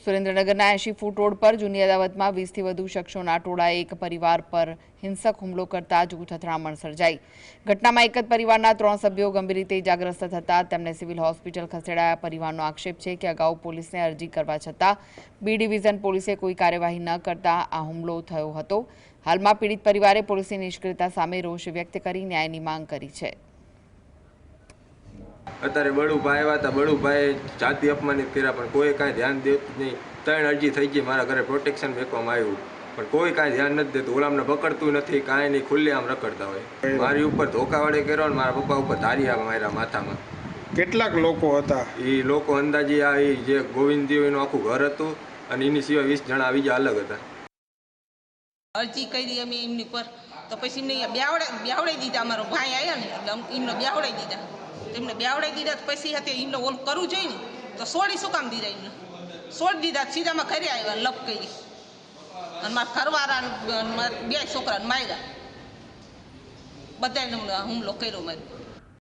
સુરેન્દ્રનગરના 80 foot road પર જૂની અદાવતમાં 20થી વધુ શખ્સોના ટોળાએ એક પરિવાર પર હિંસક હુમલો કરતા જૂથ અથડામણ સર્જાઈ। ઘટનામાં એક જ પરિવારના 3 સભ્યો ગંભીર રીતે ઇજાગ્રસ્ત થતા તેમને સિવિલ હોસ્પિટલ ખસેડાયા। પરિવારનો આક્ષેપ છે કે અગાઉ પોલીસને અરજી કરવા છતાં બી ડિવિઝન પોલીસે કોઈ કાર્યવાહી ન કરતા આ હુમલો થયો હતો। હાલમાં પીડિત પરિવારે પોલીસની નિષ્ક્રિયતા સામે રોષ વ્યક્ત કરી ન્યાયની માંગ કરી છે। અત્યારે બળુભાઈ આવ્યા હતા, બળુભાઈ જાતિ અપમાનિત કર્યા પણ કોઈ કાંઈ ધ્યાન દેતું નહીં। 3 અરજી થઈ ગઈ, મારા ઘરે પ્રોટેક્શન મેકવામાં આવ્યું પણ કોઈ કાંઈ ધ્યાન નથી દેતું। ઓલામને પકડતું નથી, કાંઈ નહીં, ખુલ્લે આમ રખડતા હોય। મારી ઉપર ધોકાવાળી કર્યો ને મારા પપ્પા ઉપર ધારિયા માર્યા માથામાં। કેટલાક લોકો હતા? એ લોકો અંદાજે આ જે ગોવિંદજીનું આખું ઘર હતું અને એની સિવાય 20 જણા બીજા અલગ હતા। અરજી કરી અમે એમની પર તો પછી એમને બેવડાઈ દીધા। અમારો ભાઈ આવ્યા ને એટલે એમને બેવડાઈ દીધા। એમને બેવડાઈ દીધા પછી હતી એમને ઓલું કરવું જોઈએ ને તો છોડી શું કામ દીધા? એમને છોડી દીધા, સીધામાં ઘરે આવ્યા, લપ કરી અને મારા ઘરવાળા 2 છોકરાને માર્યા, બધાને હુમલો કર્યો મારી।